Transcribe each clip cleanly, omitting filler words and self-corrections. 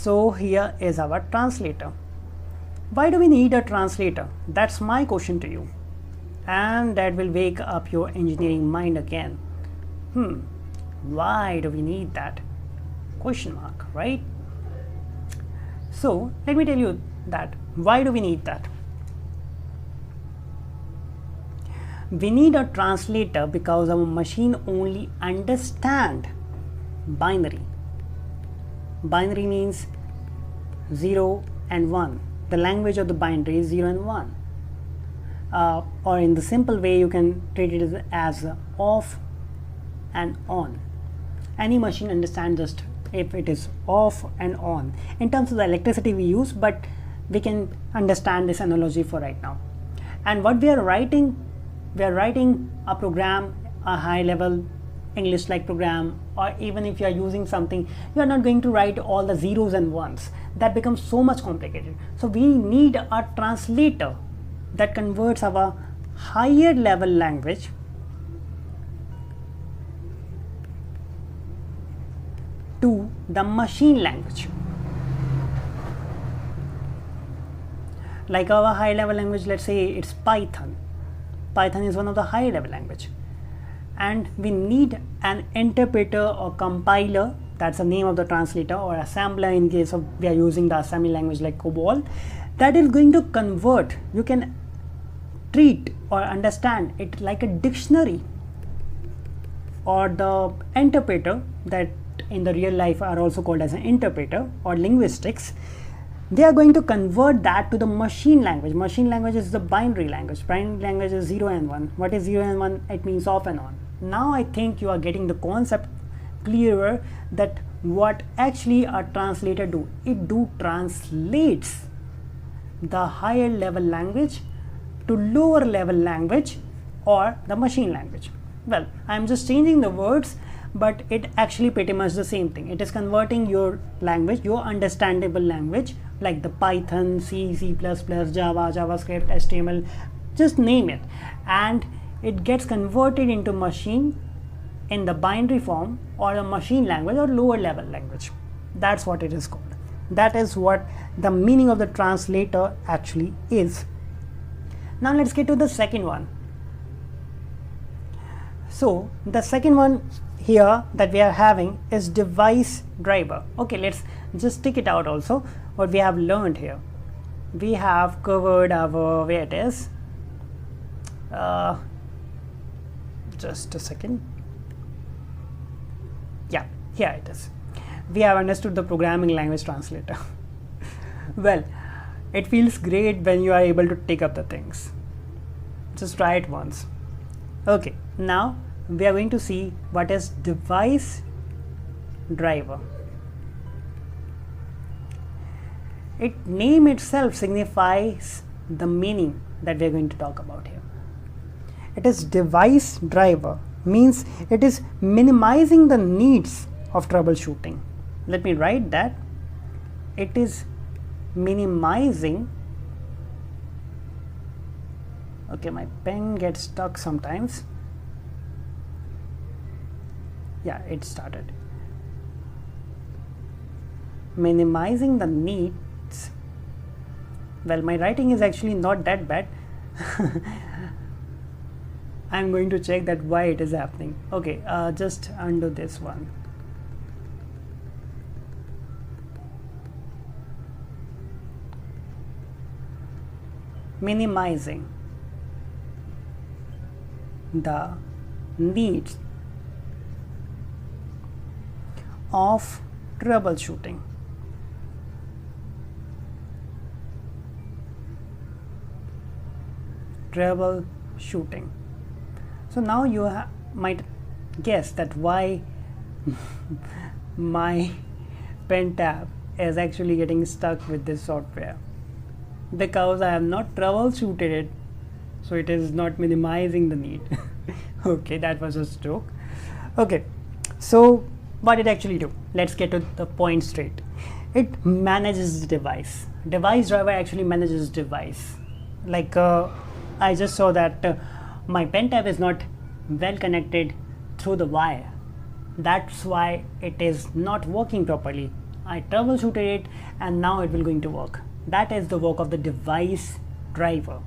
So here is our translator. Why do we need a translator? That's my question to you, and that will wake up your engineering mind again. Why do we need that? Question mark, right? So let me tell you that why do we need that. We need a translator because our machine only understand binary. Binary means 0 and 1. The language of the binary is 0 and 1. Or in the simple way, you can treat it as off and on. Any machine understands just if it is off and on. In terms of the electricity we use, but we can understand this analogy for right now. And what we are writing a program, a high level English like program, or even if you are using something, you are not going to write all the zeros and ones. That becomes so much complicated. So we need a translator that converts our higher level language to the machine language. Like our high level language, let's say it's Python. Python is one of the high level language, and we need an interpreter or compiler, that's the name of the translator, or assembler in case of we are using the assembly language like COBOL, that is going to convert. You can treat or understand it like a dictionary, or the interpreter that in the real life are also called as an interpreter or linguistics. They are going to convert that to the machine language. Machine language is the binary language. Binary language is 0 and 1. What is 0 and 1? It means off and on. Now I think you are getting the concept clearer, that what actually a translator do. It translates the higher level language to lower level language or the machine language. Well, I am just changing the words, but it actually pretty much the same thing. It is converting your language, your understandable language, like the Python, C, C++, Java, JavaScript, HTML, just name it, and it gets converted into machine in the binary form, or a machine language or lower level language. That's what it is called. That is what the meaning of the translator actually is. Now let's get to the second one. So the second one here that we are having is device driver. Okay, let's just take it out also. What we have learned here, we have covered our, where it is, just a second. Yeah, here it is. We have understood the programming language translator. Well, it feels great when you are able to take up the things. Just try it once. Okay, now we are going to see what is device driver. It name itself signifies the meaning that we are going to talk about here. It is device driver, means it is minimizing the needs of troubleshooting. Let me write that. It is minimizing. Okay, my pen gets stuck sometimes. Yeah, it started. Minimizing the needs. Well, my writing is actually not that bad. I'm going to check that why it is happening. Okay, just undo this one. Minimizing the needs of troubleshooting. Troubleshooting. So now you might guess that why my pen tab is actually getting stuck with this software, because I have not troubleshooted it, so it is not minimizing the need. Okay, that was a joke. Okay, so what it actually do? Let's get to the point straight. It manages the device. Device driver actually manages device. Like I just saw that my pen tab is not well connected through the wire. That's why it is not working properly. I troubleshooted it, and now it will going to work. That is the work of the device driver.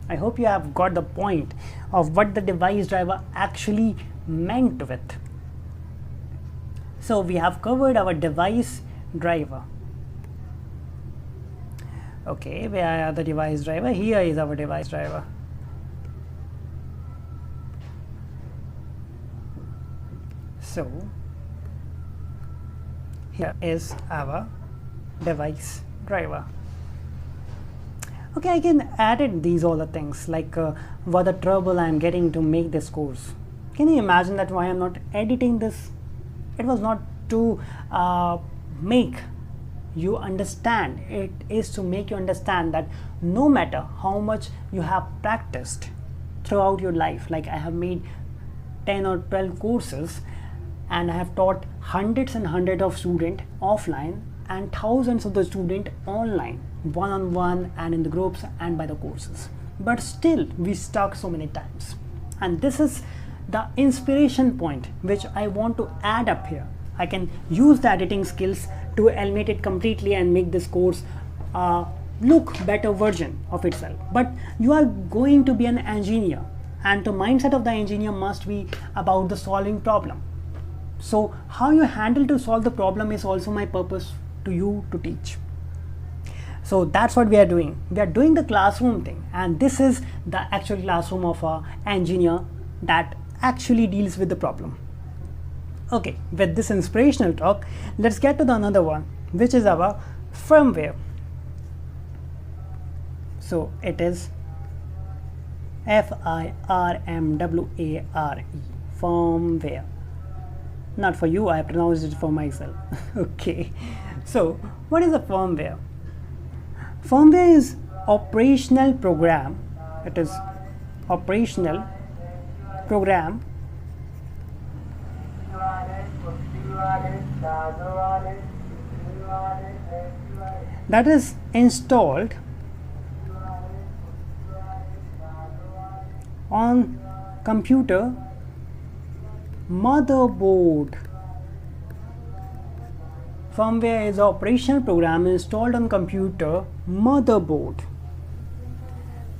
I hope you have got the point of what the device driver actually meant with. So we have covered our device driver. Okay, where are the device driver? Here is our device driver. So here is our device driver. Okay, I can add these all the things, like what the trouble I am getting to make this course. Can you imagine that why I am not editing this? It was not to make you understand. It is to make you understand that no matter how much you have practiced throughout your life, like I have made 10 or 12 courses, and I have taught hundreds and hundreds of students offline and thousands of the students online, one-on-one and in the groups and by the courses. But still we stuck so many times. And this is the inspiration point which I want to add up here. I can use the editing skills to eliminate it completely and make this course look better version of itself. But you are going to be an engineer, and the mindset of the engineer must be about the solving problem. So how you handle to solve the problem is also my purpose to you to teach. So that's what we are doing. We are doing the classroom thing, and this is the actual classroom of an engineer that actually deals with the problem. Okay, with this inspirational talk, let's get to the another one, which is our firmware. So it is F-I-R-M-W-A-R-E, firmware. Not for you, I pronounced it for myself. Okay, so what is a firmware? Firmware is operational program. It is operational program that is installed on computer motherboard. Firmware is an operational program installed on computer motherboard,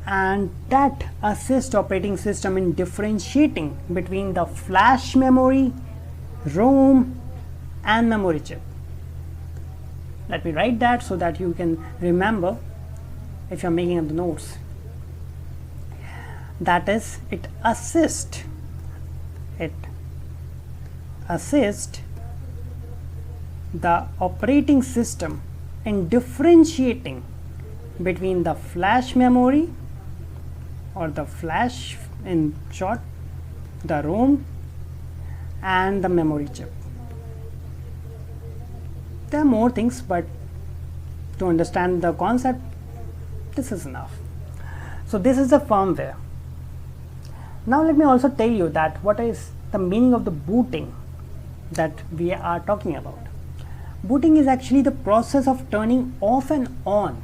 and that assists operating system in differentiating between the flash memory, ROM and memory chip. Let me write that so that you can remember if you are making up the notes. That is, it assists the operating system in differentiating between the flash memory, or the flash in short, the ROM and the memory chip. There are more things, but to understand the concept, this is enough. So this is the firmware. Now let me also tell you that what is the meaning of the booting that we are talking about. Booting is actually the process of turning off and on.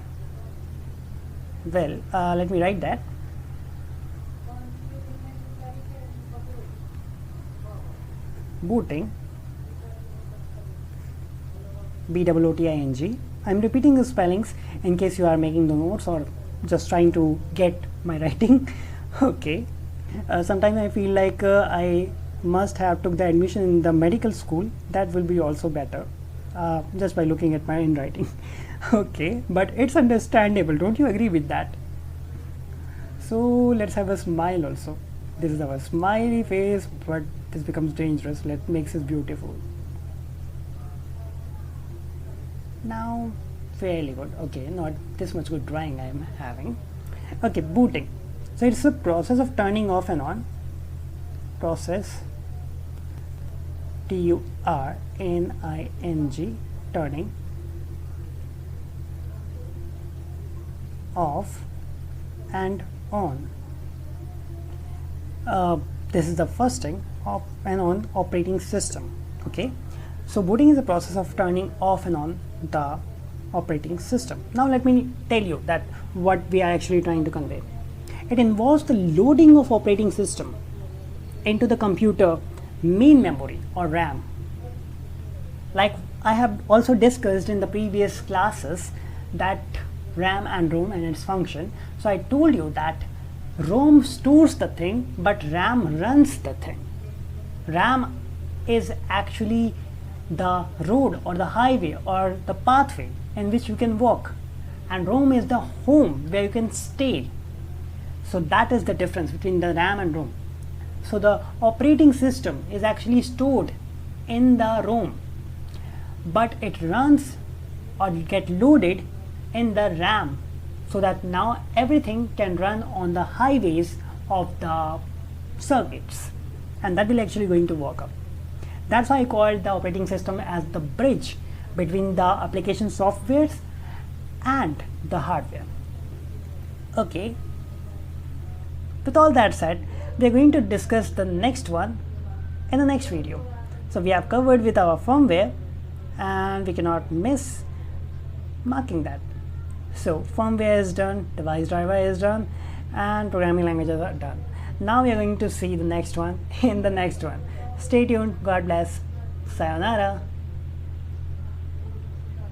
Well, let me write that. Booting, B-O-O-T-I-N-G. I'm repeating the spellings in case you are making the notes or just trying to get my writing. Okay. Sometimes I feel like I must have took the admission in the medical school. That will be also better, just by looking at my handwriting. Okay, but it's understandable. Don't you agree with that? So let's have a smile also. This is our smiley face, but this becomes dangerous. Let's make this beautiful. Now, fairly good. Okay, not this much good drawing I am having. Okay, booting. So it's a process of turning off and on. Process, T-U-R-N-I-N-G, turning off and on. This is the first thing, off and on operating system. Okay, so booting is the process of turning off and on the operating system. Now let me tell you that what we are actually trying to convey. It involves the loading of operating system into the computer main memory or RAM. Like I have also discussed in the previous classes that RAM and ROM and its function. So I told you that ROM stores the thing, but RAM runs the thing. RAM is actually the road or the highway or the pathway in which you can walk, and ROM is the home where you can stay. So that is the difference between the RAM and ROM. So the operating system is actually stored in the ROM, but it runs or get loaded in the RAM, so that now everything can run on the highways of the circuits, and that will actually going to work up. That's why I called the operating system as the bridge between the application softwares and the hardware. Okay, with all that said, we are going to discuss the next one in the next video. So we have covered with our firmware, and we cannot miss marking that. So firmware is done, device driver is done, and programming languages are done. Now we are going to see the next one in the next one. Stay tuned. God bless. Sayonara.